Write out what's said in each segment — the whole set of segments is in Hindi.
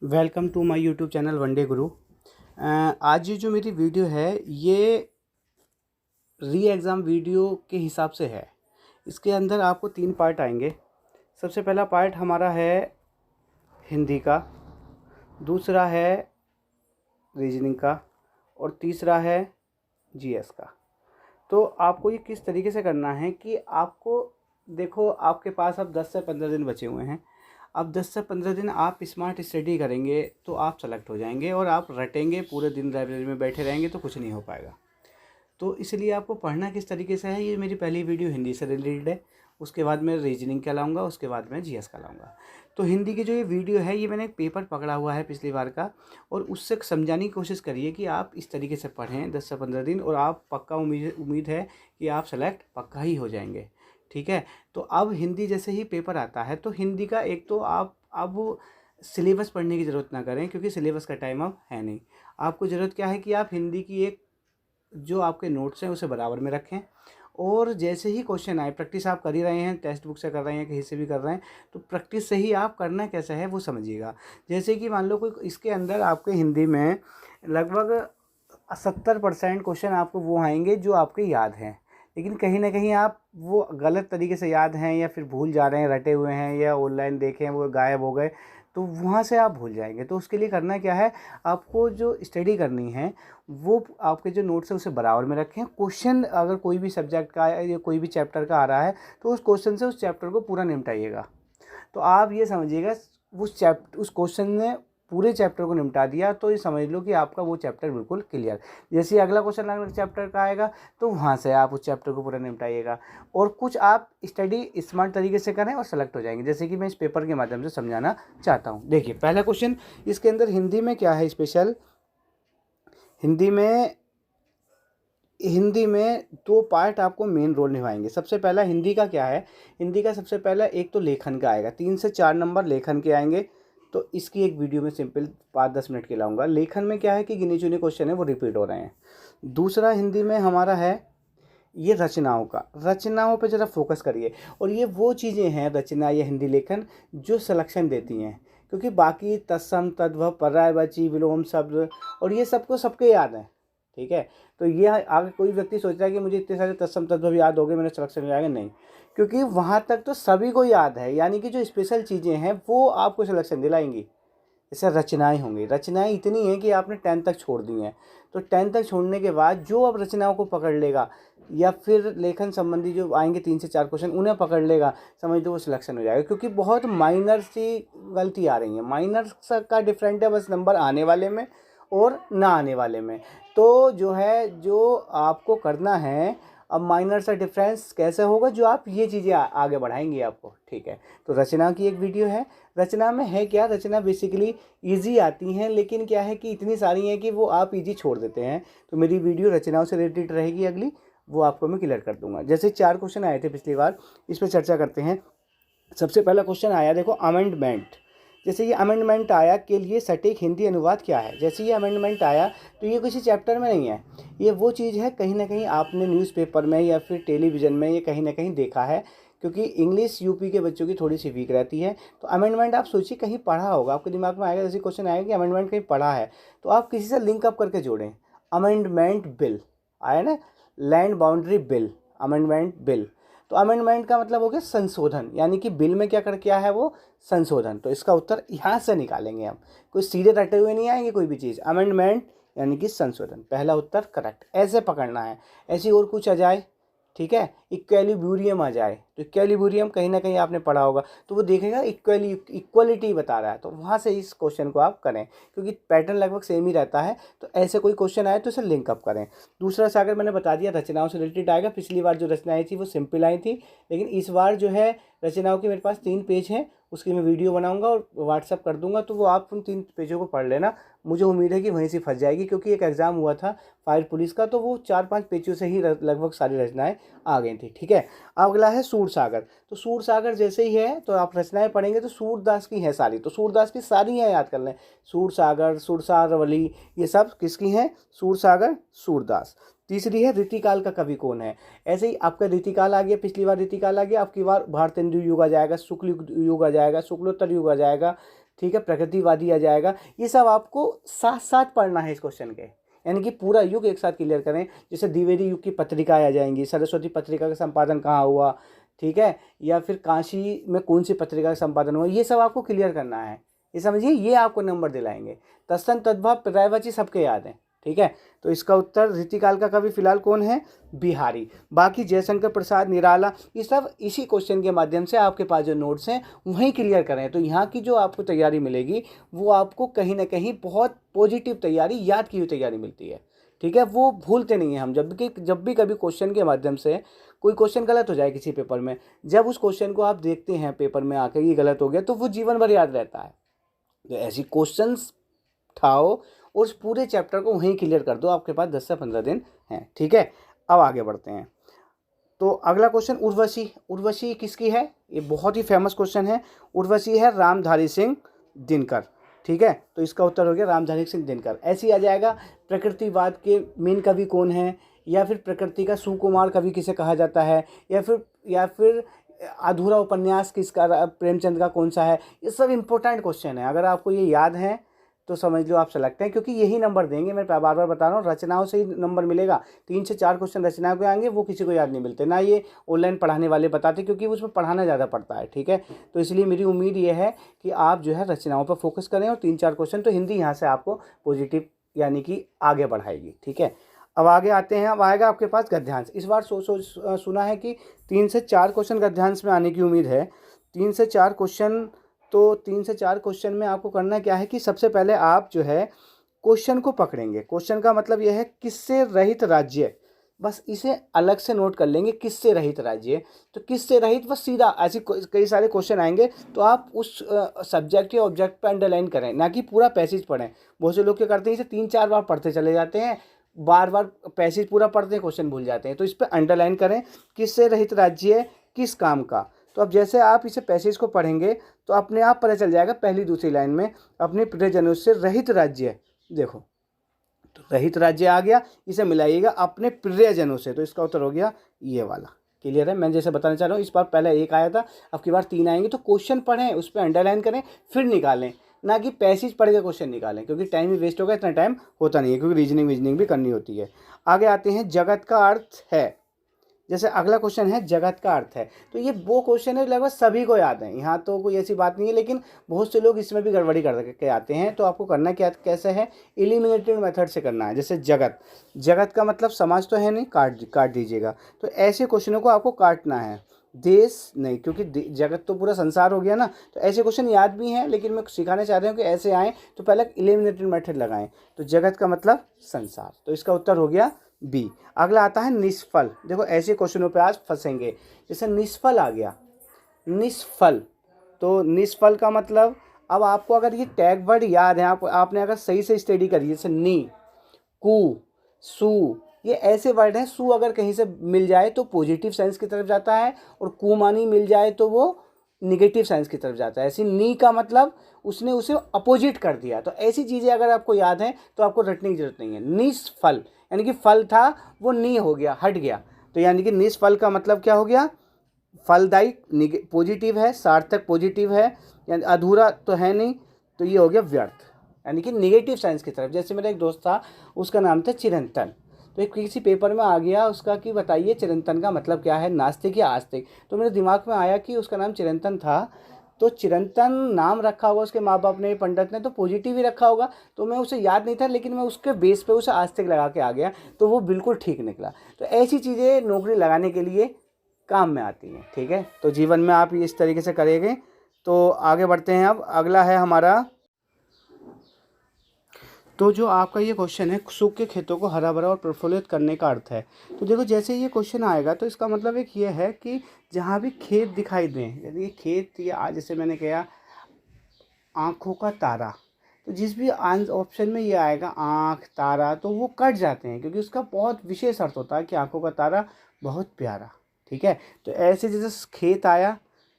Welcome to my YouTube channel One Day Guru. आज ये जो मेरी वीडियो है ये री एग्ज़ाम वीडियो के हिसाब से है। इसके अंदर आपको 3 पार्ट आएंगे। सबसे पहला पार्ट हमारा है हिंदी का, दूसरा है रीजनिंग का और तीसरा है जीएस का। तो आपको ये किस तरीके से करना है कि आपको देखो, आपके पास अब 10 से 15 दिन बचे हुए हैं। अब 10 से 15 दिन आप स्मार्ट स्टडी करेंगे तो आप सेलेक्ट हो जाएंगे, और आप रटेंगे पूरे दिन लाइब्रेरी में बैठे रहेंगे तो कुछ नहीं हो पाएगा। तो इसलिए आपको पढ़ना किस तरीके से है, ये मेरी पहली वीडियो हिंदी से रिलेटेड है। उसके बाद मैं रीजनिंग का लाऊंगा, उसके बाद मैं जीएस का लाऊंगा। तो हिंदी की जो ये वीडियो है, ये मैंने एक पेपर पकड़ा हुआ है पिछली बार का, और उससे समझाने की कोशिश करिए कि आप इस तरीके से पढ़ें 10 से 15 दिन, और आप पक्का उम्मीद है कि आप सेलेक्ट पक्का ही हो जाएंगे। ठीक है। तो अब हिंदी जैसे ही पेपर आता है तो हिंदी का एक तो आप अब सिलेबस पढ़ने की ज़रूरत ना करें, क्योंकि सिलेबस का टाइम अब है नहीं। आपको ज़रूरत क्या है कि आप हिंदी की एक जो आपके नोट्स हैं उसे बराबर में रखें, और जैसे ही क्वेश्चन आए, प्रैक्टिस आप कर ही रहे हैं, टेक्स्ट बुक से कर रहे हैं, कहीं से भी कर रहे हैं, तो प्रैक्टिस से ही आप करना कैसा है वो समझिएगा। जैसे कि मान लो कोई इसके अंदर आपके हिंदी में लगभग 70% क्वेश्चन आपको वो आएंगे जो आपके याद हैं, लेकिन कहीं ना कहीं आप वो गलत तरीके से याद हैं, या फिर भूल जा रहे हैं, रटे हुए हैं, या ऑनलाइन देखे हैं वो गायब हो गए, तो वहाँ से आप भूल जाएंगे। तो उसके लिए करना क्या है, आपको जो स्टडी करनी है वो आपके जो नोट्स है उसे बराबर में रखें। क्वेश्चन अगर कोई भी सब्जेक्ट का या कोई भी चैप्टर का आ रहा है तो उस क्वेश्चन से उस चैप्टर को पूरा निपटाइएगा। तो आप ये समझिएगा, उस क्वेश्चन ने पूरे चैप्टर को निपटा दिया तो ये समझ लो कि आपका वो चैप्टर बिल्कुल क्लियर। जैसे अगला क्वेश्चन अगले चैप्टर का आएगा तो वहाँ से आप उस चैप्टर को पूरा निपटाइएगा, और कुछ आप स्टडी स्मार्ट तरीके से करें और सेलेक्ट हो जाएंगे, जैसे कि मैं इस पेपर के माध्यम से समझाना चाहता हूँ। देखिए पहला क्वेश्चन इसके अंदर हिंदी में क्या है स्पेशल। हिंदी में 2 पार्ट आपको मेन रोल निभाएंगे। सबसे पहला हिंदी का क्या है, हिंदी का सबसे पहला एक तो लेखन का आएगा, 3 से 4 नंबर लेखन के आएंगे। तो इसकी एक वीडियो में सिंपल 5-10 मिनट के लाऊंगा। लेखन में क्या है कि गिने चुने क्वेश्चन है वो रिपीट हो रहे हैं। दूसरा हिंदी में हमारा है ये रचनाओं का। रचनाओं पे ज़रा फोकस करिए, और ये वो चीज़ें हैं रचना या हिंदी लेखन जो सिलेक्शन देती हैं, क्योंकि बाकी तत्सम तद्भव पर्यायवाची विलोम शब्द और ये सबको सबके याद हैं। ठीक है। तो ये आगे कोई व्यक्ति सोच रहा है कि मुझे इतने सारे तत्सम तद्भव याद हो गए, मेरा सिलेक्शन हो जाएगा, नहीं, क्योंकि वहाँ तक तो सभी को याद है, यानी कि जो स्पेशल चीज़ें हैं वो आपको सिलेक्शन दिलाएंगी। जैसे रचनाएं होंगी, रचनाएं इतनी हैं कि आपने 10 तक छोड़ दी हैं, तो 10 तक छोड़ने के बाद जो अब रचनाओं को पकड़ लेगा, या फिर लेखन संबंधी जो आएंगे 3 से 4 क्वेश्चन उन्हें पकड़ लेगा, समझ लो वो सिलेक्शन हो जाएगा। क्योंकि बहुत माइनर सी गलती आ रही है, माइनर का डिफरेंट है बस नंबर आने वाले में और ना आने वाले में। तो जो है, जो आपको करना है, अब माइनर सा डिफरेंस कैसे होगा, जो आप ये चीज़ें आगे बढ़ाएंगी आपको। ठीक है। तो रचना की एक वीडियो है। रचना में है क्या, रचना बेसिकली इजी आती हैं, लेकिन क्या है कि इतनी सारी हैं कि वो आप इजी छोड़ देते हैं। तो मेरी वीडियो रचनाओं से रिलेटेड रहेगी अगली, वो आपको मैं क्लियर कर दूंगा। जैसे 4 क्वेश्चन आए थे पिछली बार, इस पर चर्चा करते हैं। सबसे पहला क्वेश्चन आया, देखो, अमेंडमेंट। जैसे ये अमेंडमेंट आया के लिए सटीक हिंदी अनुवाद क्या है। जैसे ये अमेंडमेंट आया तो ये किसी चैप्टर में नहीं है, ये वो चीज़ है कहीं ना कहीं आपने न्यूज़पेपर में या फिर टेलीविज़न में ये कहीं ना कहीं देखा है, क्योंकि इंग्लिश यूपी के बच्चों की थोड़ी सी वीक रहती है। तो अमेंडमेंट आप सोचिए कहीं पढ़ा होगा, आपके दिमाग में आएगा, जैसे क्वेश्चन आएगा कि अमेंडमेंट कहीं पढ़ा है, तो आप किसी से लिंक अप करके जोड़ें। अमेंडमेंट बिल आया ना, land boundary bill, amendment bill. तो अमेंडमेंट का मतलब हो गया संशोधन, यानी कि बिल में क्या कर किया है वो संशोधन। तो इसका उत्तर यहाँ से निकालेंगे हम, कोई सीधे रटे हुए नहीं आएंगे कोई भी चीज़। अमेंडमेंट यानी कि संशोधन, पहला उत्तर करेक्ट। ऐसे पकड़ना है, ऐसी और कुछ आ जाए, ठीक है, इक्विलिब्रियम आ जाए, तो इक्विलिब्रियम कहीं ना कहीं आपने पढ़ा होगा, तो वो देखेगा इक्वलिटी बता रहा है, तो वहाँ से इस क्वेश्चन को आप करें, क्योंकि पैटर्न लगभग सेम ही रहता है। तो ऐसे कोई क्वेश्चन आए तो इसे लिंक अप करें। दूसरा सागर मैंने बता दिया, रचनाओं से रिलेटेड आएगा। पिछली बार जो रचनाएं थी वो सिंपल आई थी, लेकिन इस बार जो है रचनाओं के मेरे पास 3 पेज हैं, उसकी मैं वीडियो बनाऊंगा और व्हाट्सअप कर दूंगा, तो वो आप उन 3 पेजों को पढ़ लेना। मुझे उम्मीद है कि वहीं से फंस जाएगी, क्योंकि एक एग्जाम हुआ था फायर पुलिस का, तो वो 4-5 पेजों से ही लगभग सारी रचनाएं आ गई थी। ठीक है। अगला है सूरसागर। तो सूरसागर जैसे ही है तो आप रचनाएं पढ़ेंगे तो सूरदास की हैं सारी, तो सूरदास की सारी हैं, याद कर लें। सूरसागर, सुरसारवली, ये सब किसकी हैं, सूरसागर, सूरदास। तीसरी है रीतिकाल का कवि कौन है। ऐसे ही आपका रीतिकाल आ गया, पिछली बार रीतिकाल आ गया, आपकी बार भारतेंदु युग आ जाएगा, शुक्ल युग आ जाएगा, शुक्लोत्तर युग आ जाएगा, ठीक है, प्रकृतिवादी आ जाएगा। ये सब आपको साथ साथ पढ़ना है इस क्वेश्चन के, यानी कि पूरा युग एक साथ क्लियर करें। जैसे द्विवेदी युग की पत्रिकाएं आ जाएंगी, सरस्वती पत्रिका का संपादन कहाँ हुआ, ठीक है, या फिर काशी में कौन सी पत्रिका का संपादन हुआ, ये सब आपको क्लियर करना है। ये समझिए, ये आपको नंबर दिलाएंगे। तत्सम तद्भव पर्यायवाची सबके याद हैं, ठीक है। तो इसका उत्तर रीतिकाल का कवि फिलहाल कौन है, बिहारी। बाकी जयशंकर प्रसाद निराला, ये सब इसी क्वेश्चन के माध्यम से आपके पास जो नोट्स हैं वहीं क्लियर करें। तो यहाँ की जो आपको तैयारी मिलेगी वो आपको कहीं ना कहीं बहुत पॉजिटिव तैयारी, याद की हुई तैयारी मिलती है, ठीक है। वो भूलते नहीं हैं हम। जब भी कभी क्वेश्चन के माध्यम से कोई क्वेश्चन गलत हो जाए किसी पेपर में, जब उस क्वेश्चन को आप देखते हैं पेपर में आकर ये गलत हो गया, तो वो जीवन भर याद रहता है। तो ऐसी क्वेश्चंस उठाओ और उस पूरे चैप्टर को वहीं क्लियर कर दो। आपके पास 10 से 15 दिन हैं, ठीक है। अब आगे बढ़ते हैं। तो अगला क्वेश्चन, उर्वशी। उर्वशी किसकी है, ये बहुत ही फेमस क्वेश्चन है। उर्वशी है रामधारी सिंह दिनकर, ठीक है। तो इसका उत्तर हो गया रामधारी सिंह दिनकर। ऐसे ही आ जाएगा, प्रकृतिवाद के मेन कवि कौन है, या फिर प्रकृति का सुकुमार कवि किसे कहा जाता है, या फिर अधूरा उपन्यास किसका, प्रेमचंद का कौन सा है। ये सब इंपॉर्टेंट क्वेश्चन है। अगर आपको ये याद है तो समझ लो आप सेलेक्ट हैं, क्योंकि यही नंबर देंगे। मैं बार बार बता रहा हूँ, रचनाओं से ही नंबर मिलेगा। 3 से 4 क्वेश्चन रचनाओं के आएंगे, वो किसी को याद नहीं मिलते, ना ये ऑनलाइन पढ़ाने वाले बताते, क्योंकि उसमें पढ़ाना ज़्यादा पड़ता है, ठीक है। तो इसलिए मेरी उम्मीद ये है कि आप जो है रचनाओं पर फोकस करें, और 3-4 क्वेश्चन तो हिंदी यहाँ से आपको पॉजिटिव यानी कि आगे बढ़ाएगी, ठीक है। अब आगे आते हैं। अब आएगा आपके पास गद्यांश। इस बार सुना है कि 3 से 4 क्वेश्चन गद्यांश में आने की उम्मीद है। 3 से 4 क्वेश्चन, तो 3 से 4 क्वेश्चन में आपको करना क्या है कि सबसे पहले आप जो है क्वेश्चन को पकड़ेंगे। क्वेश्चन का मतलब यह है किससे रहित राज्य, बस इसे अलग से नोट कर लेंगे, किससे रहित राज्य। तो किससे रहित, बस सीधा ऐसे कई सारे क्वेश्चन आएंगे, तो आप उस सब्जेक्ट या ऑब्जेक्ट पर अंडरलाइन करें, ना कि पूरा पैसेज पढ़ें। बहुत से लोग क्या करते हैं, इसे 3-4 बार पढ़ते चले जाते हैं, बार बार पैसेज पूरा पढ़ते हैं, क्वेश्चन भूल जाते हैं। तो इस पर अंडरलाइन करें, किससे रहित राज्य, किस काम का। तो अब जैसे आप इसे पैसेज को पढ़ेंगे तो अपने आप पता चल जाएगा पहली दूसरी लाइन में, अपने प्रियजनों से रहित राज्य। देखो, तो रहित राज्य आ गया, इसे मिलाइएगा अपने प्रियजनों से। तो इसका उत्तर हो गया ये वाला। क्लियर है। मैं जैसे बताना चाह रहा हूँ, इस बार पहले 1 आया था, अब की बार 3 आएंगे। तो क्वेश्चन पढ़ें, उस पर अंडरलाइन करें, फिर निकालें, ना कि पैसेज पढ़ के क्वेश्चन निकालें, क्योंकि टाइम भी वेस्ट होगा। इतना टाइम होता नहीं है, क्योंकि रीजनिंग भी करनी होती है। आगे आते हैं, जगत का अर्थ है। जैसे अगला क्वेश्चन है, जगत का अर्थ है। तो ये वो क्वेश्चन है लगभग सभी को याद है, यहाँ तो कोई ऐसी बात नहीं है, लेकिन बहुत से लोग इसमें भी गड़बड़ी करके आते हैं। तो आपको करना क्या, कैसे है, एलिमिनेटेड मेथड से करना है। जैसे जगत का मतलब समाज तो है नहीं, काट दीजिएगा। तो ऐसे क्वेश्चनों को आपको काटना है, देश नहीं, क्योंकि जगत तो पूरा संसार हो गया ना। तो ऐसे क्वेश्चन याद भी हैं, लेकिन मैं सिखाना चाह रहा हूँ कि ऐसे आएँ तो पहले एलिमिनेटेड मेथड लगाएं। तो जगत का मतलब संसार, तो इसका उत्तर हो गया बी। अगला आता है निष्फल। देखो, ऐसे क्वेश्चनों पे आज फंसेंगे। जैसे निष्फल आ गया, निष्फल, तो निष्फल का मतलब, अब आपको अगर ये टैग वर्ड याद है, आपने अगर सही से स्टडी करी, जैसे नी, कु, सु, ये ऐसे वर्ड हैं। सु अगर कहीं से मिल जाए तो पॉजिटिव साइंस की तरफ जाता है, और कुमानी मिल जाए तो वो निगेटिव साइंस की तरफ जाता है। ऐसी नी का मतलब उसने उसे अपोजिट कर दिया। तो ऐसी चीज़ें अगर आपको याद हैं तो आपको रटने की जरूरत नहीं है। निष्फल यानी कि फल था वो नी हो गया, हट गया। तो यानी कि निष्फल का मतलब क्या हो गया, फलदायी पॉजिटिव है, सार्थक पॉजिटिव है, यानी अधूरा तो है नहीं। तो ये हो गया व्यर्थ, यानी कि निगेटिव साइंस की तरफ। जैसे मेरा एक दोस्त था, उसका नाम था चिरंतन। तो एक किसी पेपर में आ गया उसका कि बताइए चिरंतन का मतलब क्या है, नास्तिक या आस्तिक। तो मेरे दिमाग में आया कि उसका नाम चिरंतन था, तो चिरंतन नाम रखा होगा उसके माँ बाप ने, पंडित ने, तो पॉजिटिव ही रखा होगा। तो मैं उसे याद नहीं था, लेकिन मैं उसके बेस पे उसे आस्तिक लगा के आ गया, तो वो बिल्कुल ठीक निकला। तो ऐसी चीज़ें नौकरी लगाने के लिए काम में आती हैं, ठीक है। तो जीवन में आप इस तरीके से करेंगे। तो आगे बढ़ते हैं। अब अगला है हमारा, तो जो आपका ये क्वेश्चन है, सूखे के खेतों को हरा भरा और प्रफुल्लित करने का अर्थ है। तो देखो, जैसे ये क्वेश्चन आएगा तो इसका मतलब एक ये है कि जहाँ भी खेत दिखाई दें, यदि खेत, या जैसे मैंने कहा आँखों का तारा, तो जिस भी ऑप्शन में ये आएगा आँख, तारा, तो वो कट जाते हैं, क्योंकि उसका बहुत विशेष अर्थ होता है कि आँखों का तारा बहुत प्यारा, ठीक है। तो ऐसे जैसे खेत आया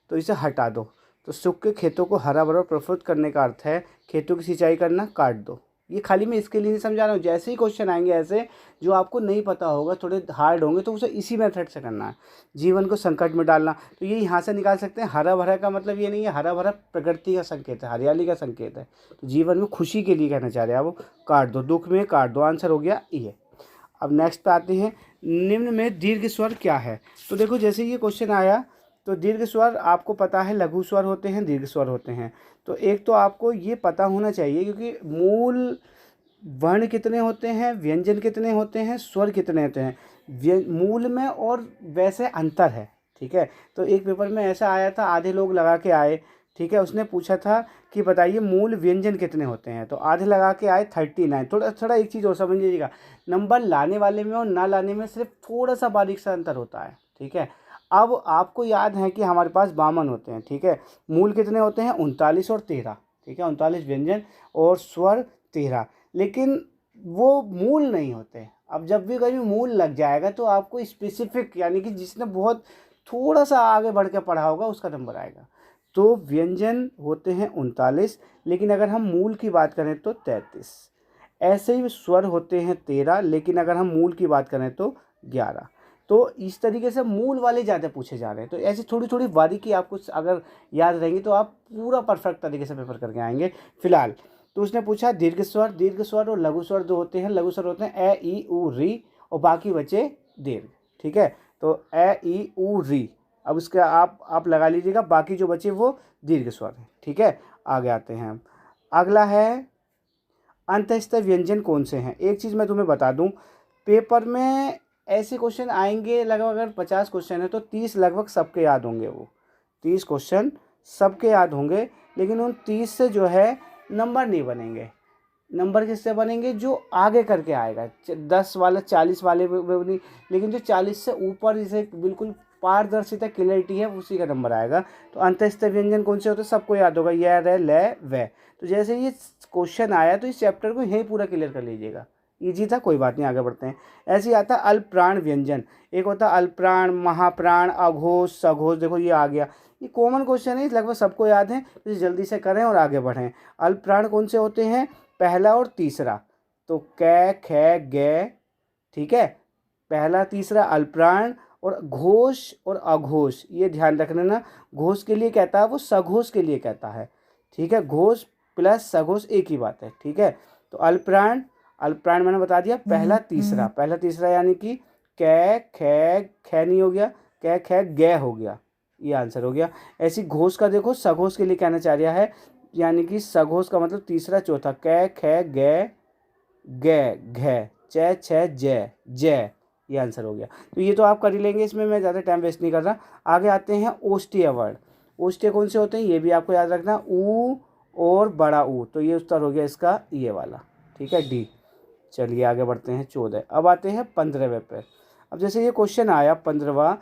तो इसे हटा दो। तो सूखे खेतों को हरा भरा और प्रफुल्लित करने का अर्थ है खेतों की सिंचाई करना, काट दो। ये खाली मैं इसके लिए नहीं समझा रहा हूँ, जैसे ही क्वेश्चन आएंगे ऐसे जो आपको नहीं पता होगा, थोड़े हार्ड होंगे, तो उसे इसी मेथड से करना है, जीवन को संकट में डालना। तो ये यहाँ से निकाल सकते हैं। हरा भरा का मतलब ये नहीं है, हरा भरा प्रकृति का संकेत है, हरियाली का संकेत है, तो जीवन में खुशी के लिए कहना चाह रहे हैं, वो काट दो, दुख में काट दो, आंसर हो गया ये। अब नेक्स्ट पे आते हैं, निम्न में दीर्घ स्वर क्या है। तो देखो जैसे ये क्वेश्चन आया, तो दीर्घ स्वर आपको पता है, लघु स्वर होते हैं, दीर्घ स्वर होते हैं। तो एक तो आपको ये पता होना चाहिए, क्योंकि मूल वर्ण कितने होते हैं, व्यंजन कितने होते हैं, स्वर कितने होते हैं, मूल में और वैसे अंतर है, ठीक है। तो एक पेपर में ऐसा आया था, आधे लोग लगा के आए, ठीक है, उसने पूछा था कि बताइए मूल व्यंजन कितने होते हैं, तो आधे लगा के आए 39। थोड़ा थोड़ा एक चीज़ और समझ लीजिएगा, नंबर लाने वाले में और ना लाने में सिर्फ थोड़ा सा बारीक सा अंतर होता है, ठीक है। अब आपको याद है कि हमारे पास 52 होते हैं, ठीक है, मूल कितने होते हैं, 39 और 13, ठीक है, 39 व्यंजन और स्वर 13, लेकिन वो मूल नहीं होते। अब जब भी कभी मूल लग जाएगा तो आपको स्पेसिफिक, यानी कि जिसने बहुत थोड़ा सा आगे बढ़ के पढ़ा होगा उसका नंबर आएगा। तो व्यंजन होते हैं 39, लेकिन अगर हम मूल की बात करें तो 33। ऐसे ही स्वर होते हैं 13, लेकिन अगर हम मूल की बात करें तो 11। तो इस तरीके से मूल वाले ज़्यादा पूछे जा रहे हैं। तो ऐसी थोड़ी थोड़ी बारीकी आपको अगर याद रहेंगी तो आप पूरा परफेक्ट तरीके से पेपर करके आएंगे। फिलहाल तो उसने पूछा दीर्घ स्वर और लघु स्वर जो होते हैं, लघु स्वर होते हैं ए ई उ री, और बाकी बचे दीर्घ, ठीक है। तो ए ई उ री, अब उसका आप लगा लीजिएगा, बाकी जो बचे वो दीर्घ स्वर है, ठीक है। आगे आते हैं, अगला है अंतःस्थ व्यंजन कौन से हैं। एक चीज़ मैं तुम्हें बता दूं, पेपर में ऐसे क्वेश्चन आएंगे लगभग, अगर 50 क्वेश्चन है तो 30 लगभग सबके याद होंगे, वो 30 क्वेश्चन सबके याद होंगे, लेकिन उन 30 से जो है नंबर नहीं बनेंगे। नंबर किससे बनेंगे, जो आगे करके आएगा, 10 वाला 40 वाले नहीं, लेकिन जो 40 से ऊपर जिसे बिल्कुल पारदर्शिता क्लियरिटी है उसी का नंबर आएगा। तो अंतःस्थ व्यंजन कौन से होते हैं, सबको याद होगा, य र ल व। तो जैसे ये क्वेश्चन आया तो इस चैप्टर को यहीं पूरा क्लियर कर लीजिएगा, ईजी था, कोई बात नहीं, आगे बढ़ते हैं। ऐसे ही आता है अल्पप्राण व्यंजन, एक होता है अल्पप्राण, महाप्राण, अघोष, सघोष, देखो ये आ गया, ये कॉमन क्वेश्चन है, लगभग सबको याद है, तो जल्दी से करें और आगे बढ़ें। अल्पप्राण कौन से होते हैं, पहला और तीसरा, तो कै ख ग, ठीक है, पहला तीसरा अल्पप्राण। और घोष और अघोष ये ध्यान रखना ना, घोष के लिए कहता है वो सघोष के लिए कहता है, ठीक है, घोष प्लस सघोष एक ही बात है, ठीक है। तो अल्पप्राण, अल्पप्राण मैंने बता दिया, पहला तीसरा यानी कि कै ख नहीं हो गया, कै ख ग हो गया, ये आंसर हो गया। ऐसी घोष का देखो सघोष के लिए कहना चाह रहा है, यानी कि सघोष का मतलब तीसरा चौथा, कै ख ग घ च छ ज, ये आंसर हो गया। तो ये तो आप कर ही लेंगे, इसमें मैं ज़्यादा टाइम वेस्ट नहीं कर रहा। आगे आते हैं ओष्ठीय वर्ण, ओष्ठीय कौन से होते हैं ये भी आपको याद रखना, ऊ और बड़ा ऊ, तो ये उत्तर हो गया इसका ये वाला, ठीक है, डी। चलिए आगे बढ़ते हैं 14। अब आते हैं 15वें पे। अब जैसे ये क्वेश्चन आया 15वां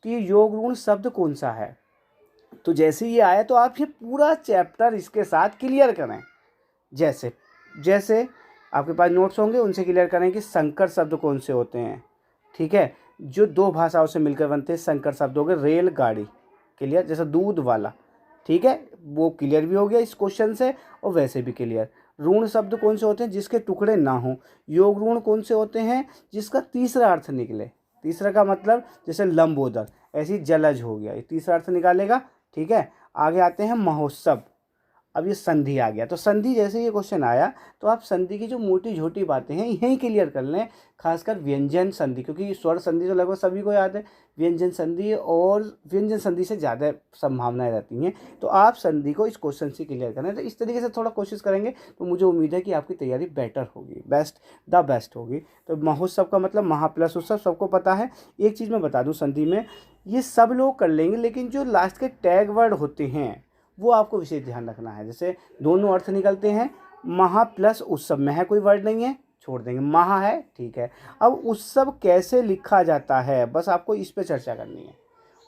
कि योग ऋण शब्द कौन सा है, तो जैसे ये आया तो आप ये पूरा चैप्टर इसके साथ क्लियर करें। जैसे जैसे आपके पास नोट्स होंगे उनसे क्लियर करें कि संकर शब्द कौन से होते हैं, ठीक है, जो दो भाषाओं से मिलकर बनते हैं संकर शब्द हो गए। रेलगाड़ी क्लियर, जैसे दूध वाला, ठीक है, वो क्लियर भी हो गया इस क्वेश्चन से, और वैसे भी क्लियर। ऋण शब्द कौन से होते हैं, जिसके टुकड़े ना हों। योग ऋण कौन से होते हैं, जिसका तीसरा अर्थ निकले, तीसरा का मतलब जैसे लंबोदर, ऐसी जलज हो गया, ये तीसरा अर्थ निकालेगा, ठीक है। आगे आते हैं महोत्सव। अब ये संधि आ गया, तो संधि जैसे ये क्वेश्चन आया तो आप संधि की जो मोटी झोटी बातें हैं यहीं क्लियर कर लें, खासकर व्यंजन संधि, क्योंकि स्वर संधि तो लगभग सभी को याद है, व्यंजन संधि और व्यंजन संधि से ज़्यादा संभावनाएं रहती हैं। तो आप संधि को इस क्वेश्चन से क्लियर करें, तो इस तरीके से थोड़ा कोशिश करेंगे तो मुझे उम्मीद है कि आपकी तैयारी बेटर होगी, द बेस्ट होगी। तो महोत्सव का मतलब महा प्लस उत्सव, सबको पता है। एक चीज़ मैं बता दूँ, संधि में ये सब लोग कर लेंगे, लेकिन जो लास्ट के टैग वर्ड होते हैं वो आपको विशेष ध्यान रखना है। जैसे दोनों अर्थ निकलते हैं, महा प्लस उत्सव में है कोई वर्ड नहीं है, छोड़ देंगे, महा है, ठीक है। अब उत्सव कैसे लिखा जाता है, बस आपको इस पे चर्चा करनी है।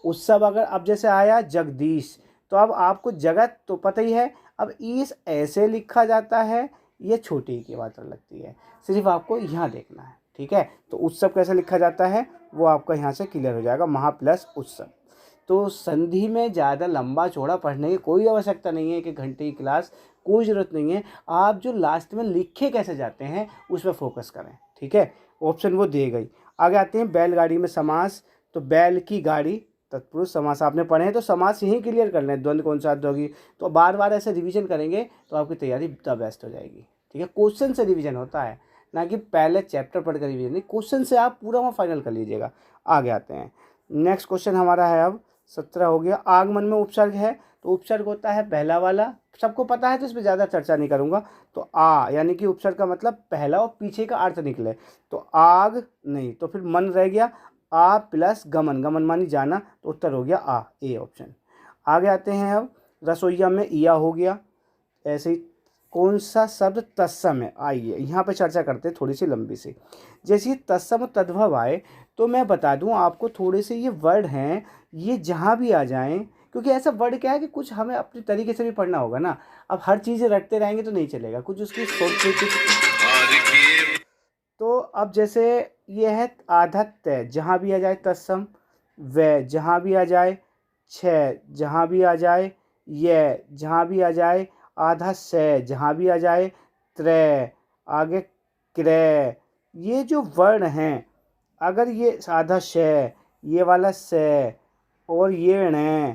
उत्सव अगर अब जैसे आया जगदीश, तो अब आपको जगत तो पता ही है, अब ईश ऐसे लिखा जाता है, ये छोटी की बात लगती है, सिर्फ आपको यहाँ देखना है, ठीक है। तो उत्सव कैसे लिखा जाता है वो आपका यहाँ से क्लियर हो जाएगा, महा प्लस उत्सव। तो संधि में ज़्यादा लंबा चौड़ा पढ़ने की कोई आवश्यकता नहीं है, कि घंटे की क्लास कोई ज़रूरत नहीं है। आप जो लास्ट में लिखे कैसे जाते हैं उस पर फोकस करें, ठीक है। ऑप्शन वो दी गई। आगे आते हैं बैलगाड़ी में समास। तो बैल की गाड़ी तत्पुरुष समास आपने पढ़े हैं, तो समास यहीं क्लियर कर लें, द्वंद्व कौन सा अर्थ होगी। तो बार बार ऐसे रिवीजन करेंगे तो आपकी तैयारी द बेस्ट हो जाएगी, ठीक है। क्वेश्चन से रिवीजन होता है, ना कि पहले चैप्टर पढ़ कर रिवीजन नहीं, क्वेश्चन से आप पूरा वहाँ फाइनल कर लीजिएगा। आगे आते हैं, नेक्स्ट क्वेश्चन हमारा है अब 17 हो गया। आगमन में उपसर्ग है, तो उपसर्ग होता है पहला वाला, सबको पता है तो इस पर ज़्यादा चर्चा नहीं करूँगा। तो आ यानी कि उपसर्ग का मतलब पहला और पीछे का अर्थ निकले, तो आग नहीं, तो फिर मन रह गया, आ प्लस गमन, गमन मानी जाना, तो उत्तर हो गया आ, ए ऑप्शन। आगे आते हैं अब रसोईया में ईया हो गया। ऐसे ही कौन सा शब्द तत्सम है, आइए यहाँ पे चर्चा करते हैं थोड़ी सी लंबी सी। जैसे ये तत्सम तद्भव आए तो मैं बता दूं आपको, थोड़े से ये वर्ड हैं, ये जहाँ भी आ जाएं, क्योंकि ऐसा वर्ड क्या है कि कुछ हमें अपने तरीके से भी पढ़ना होगा ना। अब हर चीज़ें रटते रहेंगे तो नहीं चलेगा, कुछ उसकी सोच कुछ। तो अब जैसे ये है आधा तय, जहाँ भी आ जाए तत्सम, व जहाँ भी आ जाए, छ जहाँ भी आ जाए, ये जहाँ भी आ जाए, आधा से जहाँ भी आ जाए, त्रय आगे क्रय, ये जो वर्ण हैं, अगर ये आधा शय, ये वाला से और ये ण,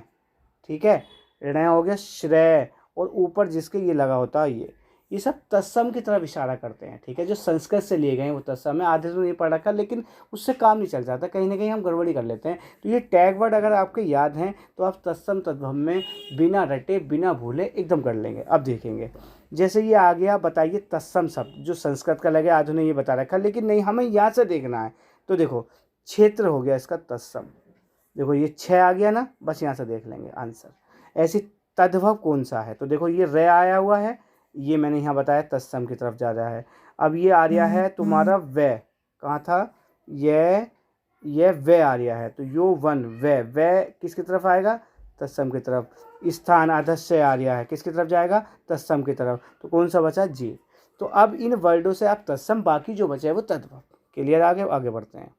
ठीक है, ऋण हो गया श्रेय, और ऊपर जिसके ये लगा होता है ये सब तत्सम की तरफ इशारा करते हैं, ठीक है। जो संस्कृत से लिए गए हैं वो तत्सम है। आधे तो नहीं पढ़ रखा, लेकिन उससे काम नहीं चल जाता, कहीं ना कहीं हम गड़बड़ी कर लेते हैं। तो ये टैग वर्ड अगर आपके याद हैं तो आप तत्सम तद्भव में बिना रटे बिना भूले एकदम कर लेंगे। अब देखेंगे, जैसे ये आ गया, बताइए तत्सम शब्द जो संस्कृत का लगे, आधे ने ये बता रखा, लेकिन नहीं, हमें यहाँ से देखना है। तो देखो क्षेत्र हो गया इसका तत्सम, देखो ये 6 आ गया ना, बस यहाँ से देख लेंगे आंसर। ऐसी तद्भव कौन सा है, तो देखो ये रे आया हुआ है, ये मैंने यहाँ बताया तत्सम की तरफ जा रहा है। अब ये आ रहा है तुम्हारा व, कहाँ था ये व आ रहा है, तो यो वन व किसकी तरफ आएगा, तत्सम की तरफ। स्थान आधस्य आ रहा है, किसकी तरफ जाएगा, तत्सम की तरफ। तो कौन सा बचा, जी। तो अब इन वर्डों से आप तत्सम, बाकी जो बचा है वो तद्भव। क्लियर, आगे बढ़ते हैं।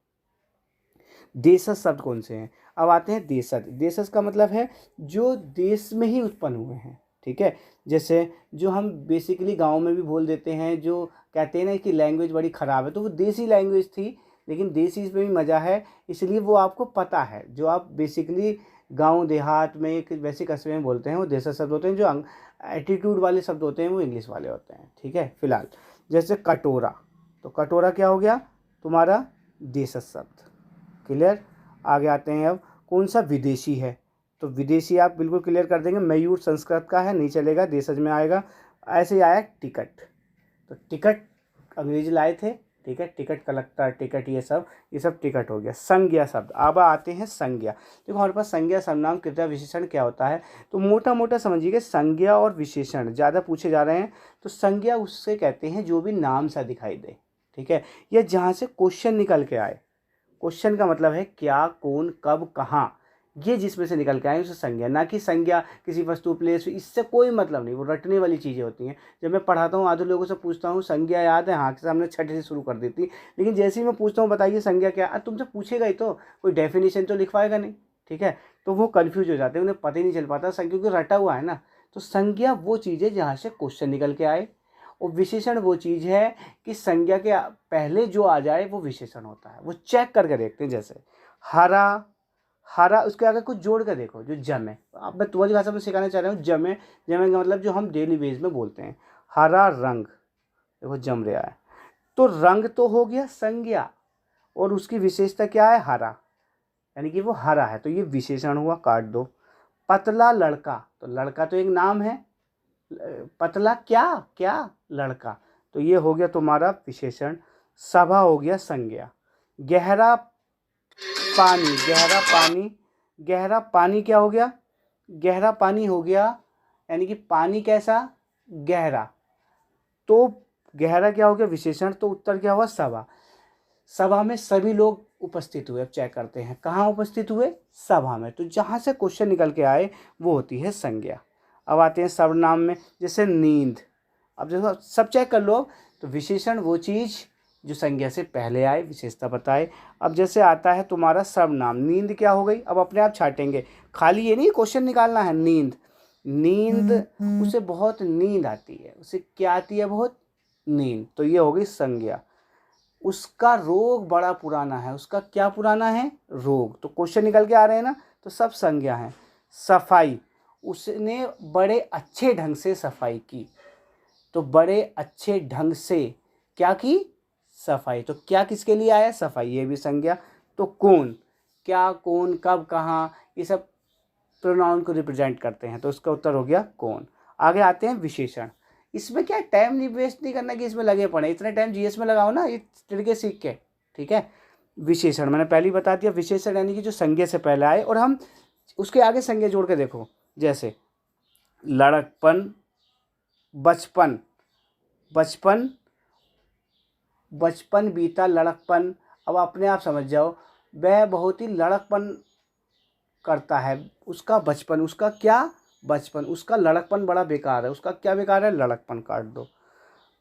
देशज शब्द कौन से हैं, अब आते हैं देशज। देशज का मतलब है जो देश में ही उत्पन्न हुए हैं, ठीक है। जैसे जो हम बेसिकली गांव में भी बोल देते हैं, जो कहते हैं ना कि लैंग्वेज बड़ी ख़राब है, तो वो देसी लैंग्वेज थी, लेकिन देसी इसमें भी मज़ा है, इसलिए वो आपको पता है। जो आप बेसिकली गांव देहात में एक वैसे कस्बे में बोलते हैं वो देशज शब्द होते हैं। जो एटीट्यूड वाले शब्द होते हैं वो इंग्लिश वाले होते हैं, ठीक है। फिलहाल जैसे कटोरा, तो कटोरा क्या हो गया तुम्हारा, देशज शब्द। क्लियर, आगे आते हैं। अब कौन सा विदेशी है, तो विदेशी आप बिल्कुल क्लियर कर देंगे, मयूर संस्कृत का है, नहीं चलेगा, देशज में आएगा। ऐसे ही आया टिकट, तो टिकट अंग्रेजी लाए थे, ठीक है, टिकट कलेक्टर, टिकट, ये सब टिकट हो गया। संज्ञा शब्द, अब आते हैं संज्ञा। देखो हमारे पास संज्ञा, सर्वनाम, क्रिया, विशेषण क्या होता है, तो मोटा मोटा समझिए संज्ञा और विशेषण ज़्यादा पूछे जा रहे हैं। तो संज्ञा उससे कहते हैं जो भी नाम सा दिखाई दे, ठीक है, या जहाँ से क्वेश्चन निकल के आए। क्वेश्चन का मतलब है क्या, कौन, कब, कहाँ, ये जिसमें से निकल के आए उसे संज्ञा, ना कि संज्ञा किसी वस्तु, प्लेस, इससे कोई मतलब नहीं, वो रटने वाली चीज़ें होती हैं। जब मैं पढ़ाता हूँ आधे लोगों से पूछता हूँ संज्ञा याद है, हाँ, के सामने छठे से शुरू कर देती, लेकिन जैसे ही मैं पूछता हूँ बताइए संज्ञा क्या, तुमसे पूछेगा ही तो, कोई डेफिनेशन तो लिखवाएगा नहीं, ठीक है। तो वो कन्फ्यूज हो जाते हैं, उन्हें पता ही नहीं चल पाता, क्योंकि रटा हुआ है ना। तो संज्ञा वो चीज़ है जहाँ से क्वेश्चन निकल के आए, और विशेषण वो चीज़ है कि संज्ञा के पहले जो आ जाए वो विशेषण होता है, वो चेक करके देखते हैं। जैसे हरा, हरा उसके आगे कुछ जोड़ कर देखो, जो जम है, अब मैं तुम्हारी भाषा में सिखाना चाह रहा हूँ, जमे, जमे का मतलब जो हम डेली बेस में बोलते हैं। हरा रंग, देखो जम रहा है, तो रंग तो हो गया संज्ञा, और उसकी विशेषता क्या है, हरा, यानी कि वो हरा है, तो ये विशेषण हुआ, काट दो। पतला लड़का, तो लड़का तो एक नाम है, पतला क्या क्या लड़का, तो ये हो गया तुम्हारा विशेषण। सभा हो गया संज्ञा। गहरा पानी, गहरा पानी, गहरा पानी क्या हो गया, गहरा पानी हो गया, यानी कि पानी कैसा, गहरा, तो गहरा क्या हो गया विशेषण, तो उत्तर क्या हुआ, सभा। सभा में सभी लोग उपस्थित हुए, अब चेक करते हैं कहाँ उपस्थित हुए, सभा में, तो जहाँ से क्वेश्चन निकल के आए वो होती है संज्ञा। अब आते हैं सर्वनाम में, जैसे नींद, अब देखो सब चेक कर लो, तो विशेषण वो चीज़ जो संज्ञा से पहले आए, विशेषता बताए। अब जैसे आता है तुम्हारा सर्वनाम, नींद क्या हो गई, अब अपने आप छाटेंगे, खाली ये नहीं क्वेश्चन निकालना है। नींद, नींद, उसे बहुत नींद आती है, उसे क्या आती है, बहुत नींद, तो ये हो गई संज्ञा। उसका रोग बड़ा पुराना है, उसका क्या पुराना है, रोग, तो क्वेश्चन निकल के आ रहे हैं ना, तो सब संज्ञा है। सफाई, उसने बड़े अच्छे ढंग से सफाई की, तो बड़े अच्छे ढंग से क्या की, सफाई, तो क्या किसके लिए आया, सफाई, ये भी संज्ञा। तो कौन, क्या, कौन, कब, कहाँ, ये सब प्रोनाउन को रिप्रेजेंट करते हैं, तो उसका उत्तर हो गया कौन। आगे आते हैं विशेषण। इसमें क्या टाइम नहीं वेस्ट नहीं करना कि इसमें लगे पड़े, इतने टाइम जीएस में लगाओ ना, ये तरीके सीख के, ठीक है। विशेषण मैंने पहले ही बता दिया, विशेषण यानी कि जो संज्ञा से पहले आए और हम उसके आगे संज्ञा जोड़ के देखो, जैसे लड़कपन, बचपन, बचपन, बचपन बीता, लड़कपन, अब अपने आप समझ जाओ, वह बहुत ही लड़कपन करता है, उसका बचपन, उसका क्या, बचपन, उसका लड़कपन बड़ा बेकार है, उसका क्या बेकार है, लड़कपन, काट दो।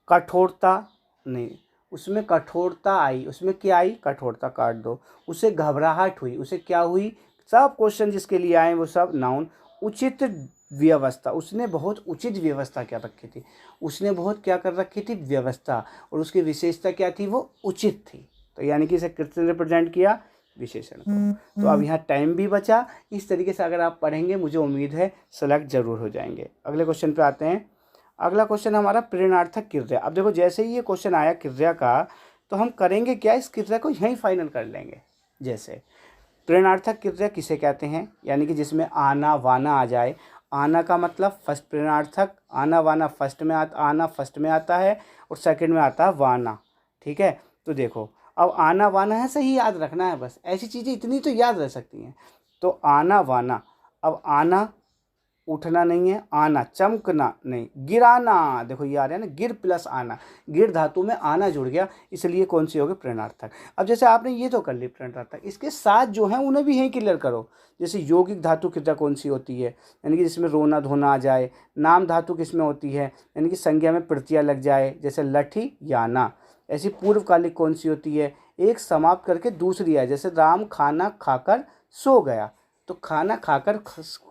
कठोरता नहीं, उसमें कठोरता आई, उसमें क्या आई, कठोरता, काट दो। उसे घबराहट हुई, उसे क्या हुई, सब क्वेश्चन जिसके लिए आए वो सब नाउन। उचित व्यवस्था, उसने बहुत उचित व्यवस्था क्या रखी थी, उसने बहुत क्या कर रखी थी, व्यवस्था, और उसकी विशेषता क्या थी, वो उचित थी, तो यानी कि इसे किसने रिप्रेजेंट किया, विशेषण को। तो अब यहाँ टाइम भी बचा, इस तरीके से अगर आप पढ़ेंगे मुझे उम्मीद है सेलेक्ट जरूर हो जाएंगे। अगले क्वेश्चन पे आते हैं। अगला क्वेश्चन हमारा प्रेरणार्थक क्रिया। अब देखो जैसे ही ये क्वेश्चन आया क्रिया का, तो हम करेंगे क्या, इस क्रिया को यहीं फाइनल कर लेंगे। जैसे प्रेरणार्थक क्रिया किसे कहते हैं, यानी कि जिसमें आना वाना आ जाए। आना का मतलब फर्स्ट प्रेरणार्थक, आना वाना फर्स्ट में आना फर्स्ट में आता है और सेकंड में आता है वाना, ठीक है। तो देखो अब आना वाना है, सही याद रखना है, बस ऐसी चीज़ें इतनी तो याद रह सकती हैं। तो आना वाना, अब आना उठना नहीं है, आना चमकना नहीं, गिराना, देखो ये आ रहा है ना, गिर प्लस आना, गिर धातु में आना जुड़ गया, इसलिए कौन सी होगी, प्रेरणार्थक। अब जैसे आपने ये तो कर ली प्रेरणार्थक, इसके साथ जो है उन्हें भी यहीं क्लियर करो। जैसे यौगिक धातु क्रिया कौन सी होती है, यानी कि जिसमें रोना धोना आ जाए। नाम धातु किसमें होती है, यानी कि संज्ञा में प्रत्यय लग जाए, जैसे लठी याना। ऐसी पूर्वकालिक कौन सी होती है, एक समाप्त करके दूसरी है, जैसे राम खाना खाकर सो गया, तो खाना खाकर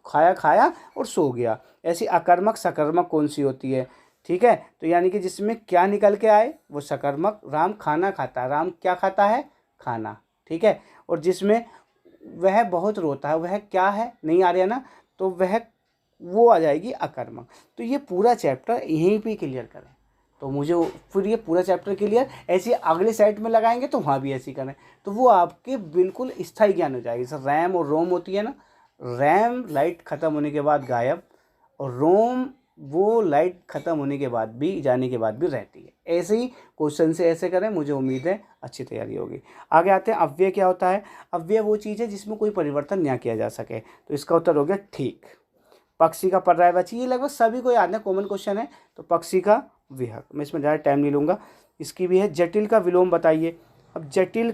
खाया खाया और सो गया। ऐसी अकर्मक सकर्मक कौन सी होती है, ठीक है। तो यानी कि जिसमें क्या निकल के आए वो सकर्मक, राम खाना खाता है, राम क्या खाता है, खाना, ठीक है। और जिसमें वह बहुत रोता है, वह क्या है, नहीं आ रहा ना, तो वह वो आ जाएगी अकर्मक। तो ये पूरा चैप्टर यहीं पे क्लियर करें, तो मुझे फिर ये पूरा चैप्टर क्लियर, ऐसे अगले साइड में लगाएंगे तो वहाँ भी ऐसी करें, तो वो आपके बिल्कुल स्थायी ज्ञान हो जाएगी। जैसे रैम और रोम होती है ना, रैम लाइट ख़त्म होने के बाद गायब, और रोम वो लाइट ख़त्म होने के बाद भी, जाने के बाद भी रहती है। ऐसे ही क्वेश्चन से ऐसे करें, मुझे उम्मीद है अच्छी तैयारी होगी। आगे आते हैं, अव्यय क्या होता है। अव्यय वो चीज़ है जिसमें कोई परिवर्तन ना किया जा सके, तो इसका उत्तर हो गया ठीक। पक्षी का पर्यायवाची, ये लगभग सभी को याद है, कॉमन क्वेश्चन है, तो पक्षी का विहग। मैं इसमें ज़्यादा टाइम नहीं लूँगा। इसकी भी है, जटिल का विलोम बताइए। अब जटिल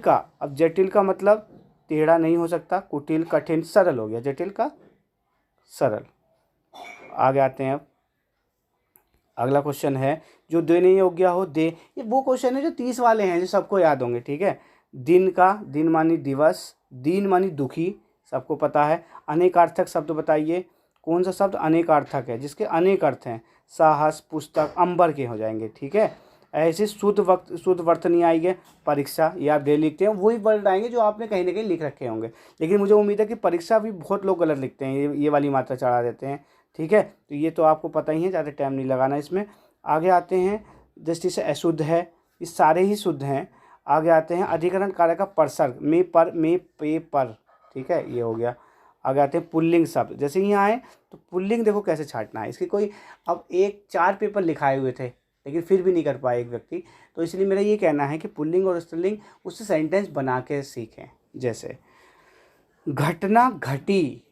का मतलब टेढ़ा नहीं हो सकता, कुटिल, कठिन, सरल हो गया, जटिल का सरल। आगे आते हैं, अब अगला क्वेश्चन है, जो देने योग्य हो दे। ये वो क्वेश्चन है जो 30 वाले हैं, जो सबको याद होंगे, ठीक है। दिन का, दिन मानी दिवस, दीन मानी दुखी, सबको पता है। अनेकार्थक शब्द बताइए, कौन सा शब्द अनेकार्थक है, जिसके अनेक अर्थ हैं। साहस, पुस्तक, अंबर के हो जाएंगे, ठीक है। ऐसे शुद्ध वर्त नहीं आएंगे, परीक्षा, ये आप डेली लिखते हैं, वही वर्ड आएंगे जो आपने कहीं ना कहीं लिख रखे होंगे, लेकिन मुझे उम्मीद है कि परीक्षा भी बहुत लोग गलत लिखते हैं, ये वाली मात्रा चढ़ा देते हैं, ठीक है। तो ये तो आपको पता ही है, ज़्यादा टाइम नहीं लगाना इसमें। आगे आते हैं, दृष्टि से अशुद्ध है, ये सारे ही शुद्ध हैं। आगे आते हैं, अधिकरण कारक का परसर्ग, में पर, में पे पर, ठीक है, ये हो गया। आगे आते हैं पुल्लिंग शब्द, जैसे यहाँ आए तो पुल्लिंग देखो कैसे छाटना है इसकी। कोई अब 4 पेपर लिखाए हुए थे, लेकिन फिर भी नहीं कर पाए एक व्यक्ति, तो इसलिए मेरा ये कहना है कि पुल्लिंग और स्त्रीलिंग उससे सेंटेंस बना के सीखें। जैसे घटना घटी,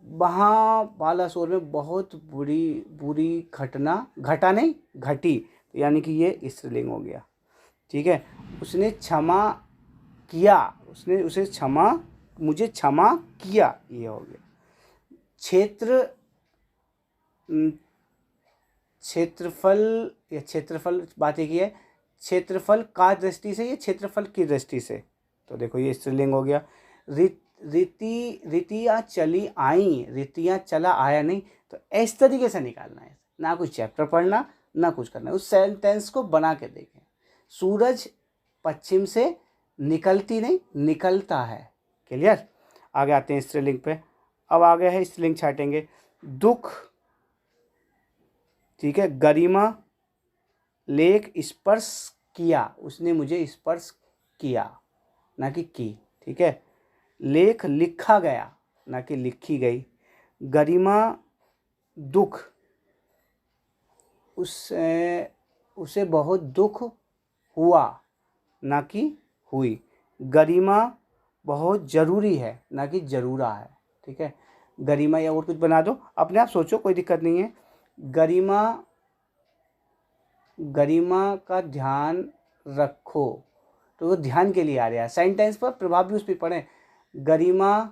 वहाँ बालासोर में बहुत बुरी घटना, घटा नहीं घटी, तो यानी कि ये स्त्रीलिंग हो गया, ठीक है। उसने क्षमा किया, उसे क्षमा, मुझे क्षमा किया, ये हो गया। क्षेत्रफल या क्षेत्रफल बात एक ही है, क्षेत्रफल का दृष्टि से, ये क्षेत्रफल की दृष्टि से। तो देखो ये स्त्रीलिंग हो गया। रीतियाँ चली आई, रीतियाँ चला आया नहीं। तो इस तरीके से निकालना है, ना कुछ चैप्टर पढ़ना ना कुछ करना है, उस सेंटेंस को बना के देखें। सूरज पश्चिम से निकलती नहीं, निकलता है। क्लियर। आगे आते हैं स्त्रीलिंग पे। अब आगे है स्त्रीलिंग छाटेंगे। दुख, ठीक है, गरिमा, लेख स्पर्श किया, उसने मुझे स्पर्श किया ना कि की, ठीक है। लेख लिखा गया ना कि लिखी गई। गरिमा दुख, उसे बहुत दुख हुआ ना कि हुई। गरिमा बहुत ज़रूरी है ना कि ज़रूरा है, ठीक है। गरिमा या और कुछ बना दो, अपने आप सोचो, कोई दिक्कत नहीं है। गरिमा का ध्यान रखो, तो वो ध्यान के लिए आ रहा है। सेंटेंस पर प्रभाव भी उस पर पड़े। गरिमा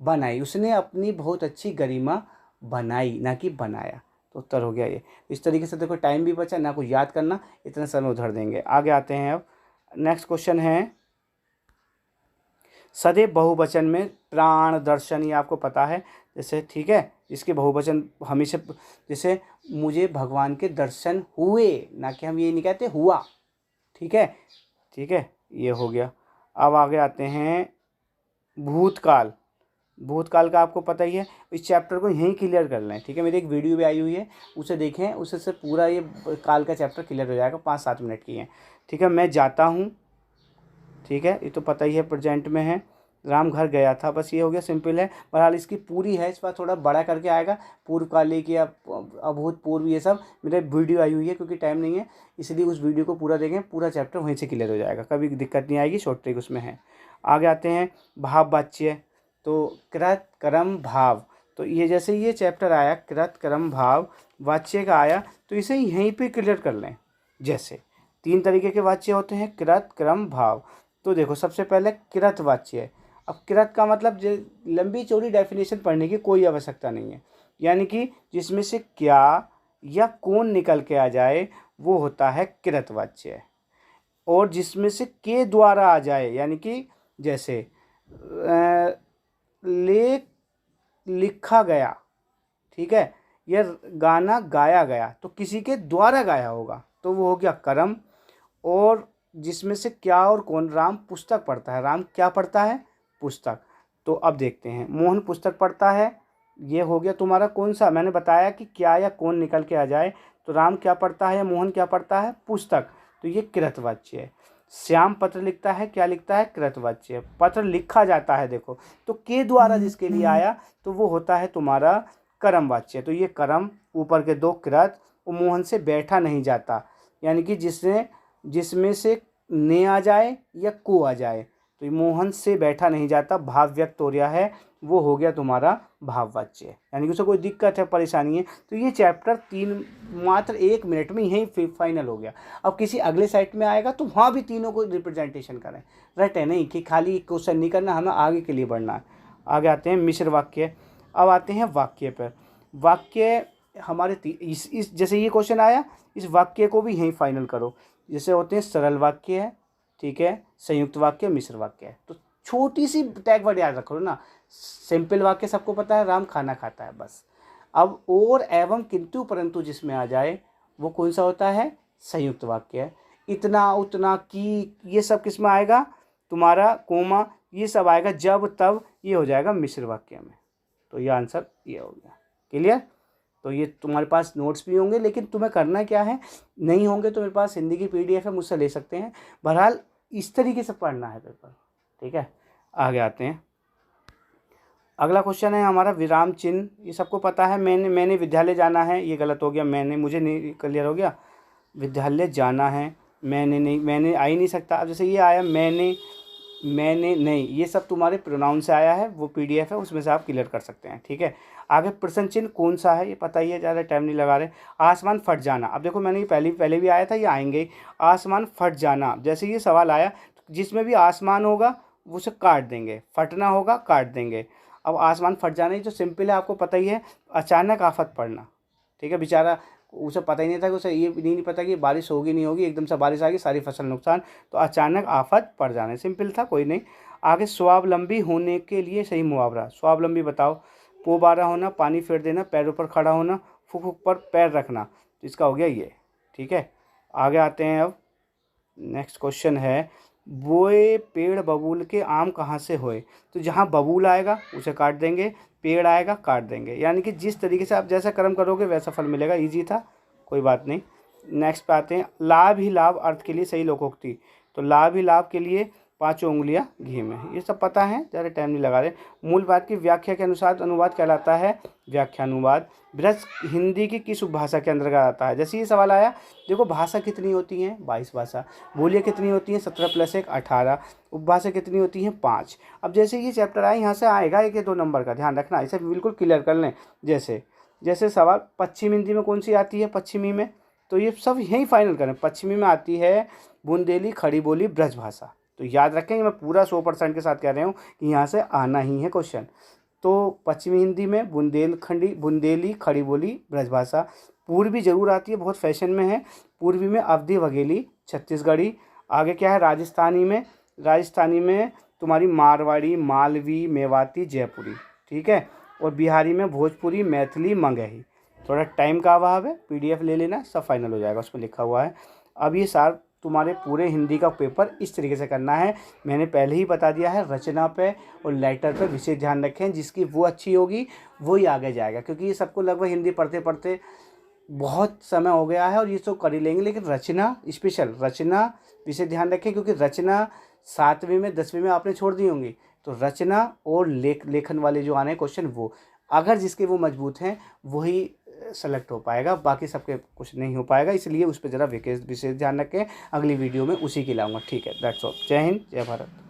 बनाई, उसने अपनी बहुत अच्छी गरिमा बनाई ना कि बनाया। तो उत्तर हो गया ये। इस तरीके से देखो टाइम भी बचा, ना कुछ याद करना, इतना समय उधर देंगे। आगे आते हैं। अब नेक्स्ट क्वेश्चन है सदैव बहुवचन में प्राण दर्शन, ये आपको पता है जैसे, ठीक है। इसके बहुवचन हमेशा, जैसे मुझे भगवान के दर्शन हुए, ना कि हम ये नहीं कहते हुआ, ठीक है, ठीक है। ये हो गया। अब आगे आते हैं भूतकाल। भूतकाल का आपको पता ही है, इस चैप्टर को यहीं क्लियर कर लें, ठीक है। मेरी एक वीडियो भी आई हुई है, उसे देखें, उससे से पूरा ये काल का चैप्टर क्लियर हो जाएगा, 5-7 मिनट की है, ठीक है। मैं जाता हूँ, ठीक है, ये तो पता ही है, प्रेजेंट में है। राम घर गया था, बस ये हो गया, सिंपल है। बहरहाल इसकी पूरी है, इस बार थोड़ा बड़ा करके आएगा, पूर्वकालिक या अभूतपूर्व, ये सब मेरे वीडियो आई हुई है, क्योंकि टाइम नहीं है इसलिए उस वीडियो को पूरा देखें, पूरा चैप्टर वहीं से क्लियर हो जाएगा, कभी दिक्कत नहीं आएगी, शॉर्ट ट्रिक उसमें है। आगे आते हैं भाव वाच्य। तो कृत कर्म भाव, तो ये जैसे ये चैप्टर आया कृत कर्म भाव वाच्य का आया, तो इसे यहीं पे क्लियर कर लें। जैसे 3 तरीके के वाच्य होते हैं, कृत कर्म भाव। तो देखो सबसे पहले कृत वाच्य है। अब कृत का मतलब लंबी चौड़ी डेफिनेशन पढ़ने की कोई आवश्यकता नहीं है, यानी कि जिसमें से क्या या कौन निकल के आ जाए वो होता है कृत वाच्य। और जिसमें से के द्वारा आ जाए, यानी कि जैसे लेख लिखा गया, ठीक है, यह गाना गाया गया, तो किसी के द्वारा गाया होगा, तो वो हो गया कर्म। और जिसमें से क्या और कौन, राम पुस्तक पढ़ता है, राम क्या पढ़ता है, पुस्तक। तो अब देखते हैं, मोहन पुस्तक पढ़ता है, ये हो गया तुम्हारा कौन सा, मैंने बताया कि क्या या कौन निकल के आ जाए, तो राम क्या पढ़ता है या मोहन क्या पढ़ता है, पुस्तक, तो ये कृतवाच्य है। श्याम पत्र लिखता है, क्या लिखता है, कृतवाच्य। पत्र लिखा जाता है, देखो, तो के द्वारा जिसके लिए आया तो वो होता है तुम्हारा कर्मवाच्य। तो ये कर्म, ऊपर के 2 कृत, मोहन से बैठा नहीं जाता, यानी कि जिसमें से ने आ जाए या को आ जाए, तो ये मोहन से बैठा नहीं जाता, भाव व्यक्त हो रहा है, वो हो गया तुम्हारा भाववाच्य, यानी कि उसे कोई दिक्कत है, परेशानी है, तो ये चैप्टर मात्र 1 मिनट में यही फाइनल हो गया। अब किसी अगले साइट में आएगा तो वहाँ भी तीनों को रिप्रेजेंटेशन करें, रटे नहीं कि खाली क्वेश्चन नहीं करना, हमें आगे के लिए बढ़ना है। आगे आते हैं मिश्र वाक्य। अब आते हैं वाक्य पर। वाक्य हमारे इस जैसे ये क्वेश्चन आया, इस वाक्य को भी यहीं फाइनल करो। जैसे होते हैं सरल वाक्य है, ठीक है, संयुक्त वाक्य, मिश्र वाक्य है। तो छोटी सी टैग वर्ड याद रखो ना। सिंपल वाक्य सबको पता है, राम खाना खाता है, बस। अब और, एवं, किंतु, परंतु जिसमें आ जाए वो कौन सा होता है, संयुक्त वाक्य है। इतना, उतना, की, ये सब किस में आएगा, तुम्हारा कोमा, ये सब आएगा जब तब, ये हो जाएगा मिश्र वाक्य में। तो ये आंसर ये हो गया। क्लियर। तो ये तुम्हारे पास नोट्स भी होंगे, लेकिन तुम्हें करना क्या है, नहीं होंगे तो मेरे पास हिंदी की PDF है, मुझसे ले सकते हैं। बहरहाल इस तरीके से पढ़ना है पेपर, ठीक है। आगे आते हैं। अगला क्वेश्चन है हमारा विराम चिन्ह। ये सबको पता है, मैंने विद्यालय जाना है, ये गलत हो गया, मैंने, मुझे नहीं, क्लियर हो गया। विद्यालय जाना है, मैंने नहीं, मैंने आ ही नहीं सकता। अब जैसे ये आया मैंने नहीं, ये सब तुम्हारे प्रोनाउन से आया है, वो PDF है, उसमें से आप क्लियर कर सकते हैं, ठीक है। आगे प्रश्न चिन्ह कौन सा है, ये पता ही है, ज़्यादा टाइम नहीं लगा रहे। आसमान फट जाना, अब देखो मैंने ये पहले भी आया था, ये आएंगे। आसमान फट जाना, जैसे ये सवाल आया, जिसमें भी आसमान होगा उसे काट देंगे, फटना होगा काट देंगे। अब आसमान फट जाना ही तो सिंपल है, आपको पता ही है, अचानक आफत पड़ना, ठीक है। बेचारा उसे पता ही नहीं था कि उसे ये भी नहीं पता कि बारिश होगी नहीं होगी, एकदम से बारिश आ गई, सारी फसल नुकसान, तो अचानक आफत पड़ जाना। सिंपल था, कोई नहीं। आगे स्वावलंबी होने के लिए सही मुहावरा, स्वावलंबी बताओ। पोबारा होना, पानी फेर देना, पैरों पर खड़ा होना, फुक फुक पर पैर रखना, तो इसका हो गया ये। ठीक है, आगे आते हैं। अब नेक्स्ट क्वेश्चन है, बोए पेड़ बबूल के आम कहाँ से होए। तो जहाँ बबूल आएगा उसे काट देंगे, पेड़ आएगा काट देंगे, यानी कि जिस तरीके से आप जैसा कर्म करोगे वैसा फल मिलेगा। इजी था, कोई बात नहीं। नेक्स्ट पे आते हैं, लाभ ही लाभ अर्थ के लिए सही लोकोक्ति। तो लाभ ही लाभ के लिए 5 उंगलियां घी में, ये सब पता है, ज़्यादा टाइम नहीं लगा रहे। मूल बात की व्याख्या के अनुसार अनुवाद कहलाता है व्याख्यानुवाद। ब्रज हिंदी की किस उपभाषा के अंतर्गत आता है। जैसे ये सवाल आया, देखो भाषा कितनी होती हैं, 22 भाषा। बोलियाँ कितनी होती हैं, 17 + 1 18। उपभाषा कितनी होती हैं, 5। अब जैसे ये चैप्टर आए, यहाँ से आएगा 1 या 2 नंबर का, ध्यान रखना, इसे बिल्कुल क्लियर कर लें। जैसे सवाल पश्चिम हिंदी में कौन सी आती है, पश्चिमी में, तो ये सब यहीं फाइनल करें। पश्चिमी में आती है बुंदेली, खड़ी बोली, ब्रज भाषा। तो याद रखेंगे, मैं पूरा 100% के साथ कह रहा हूँ कि यहाँ से आना ही है क्वेश्चन। तो पश्चिमी हिंदी में बुंदेली, खड़ी बोली, ब्रजभाषा। पूर्वी जरूर आती है, बहुत फैशन में है। पूर्वी में अवधी, वघेली, छत्तीसगढ़ी। आगे क्या है, राजस्थानी में तुम्हारी मारवाड़ी, मालवी, मेवाती, जयपुरी। ठीक है, और बिहारी में भोजपुरी, मैथिली, मगही। थोड़ा टाइम का अभाव है, PDF ले लेना, सब फाइनल हो जाएगा, उसमें लिखा हुआ है। अब ये सार तुम्हारे पूरे हिंदी का पेपर इस तरीके से करना है। मैंने पहले ही बता दिया है, रचना पे और लेटर पे विशेष ध्यान रखें, जिसकी वो अच्छी होगी वही आगे जाएगा, क्योंकि ये सबको लगभग हिंदी पढ़ते पढ़ते बहुत समय हो गया है और ये सब कर ही लेंगे। लेकिन रचना, स्पेशल रचना विशेष ध्यान रखें, क्योंकि रचना 7वीं में 10वीं में आपने छोड़ दी होंगी। तो रचना और लेखन वाले जो आने क्वेश्चन, वो अगर जिसके वो मजबूत हैं वही सेलेक्ट हो पाएगा, बाकी सबके कुछ नहीं हो पाएगा। इसलिए उस पर ज़रा विशेष ध्यान रखें। अगली वीडियो में उसी की लाऊंगा। ठीक है, दैट्स ऑल। जय हिंद, जय भारत।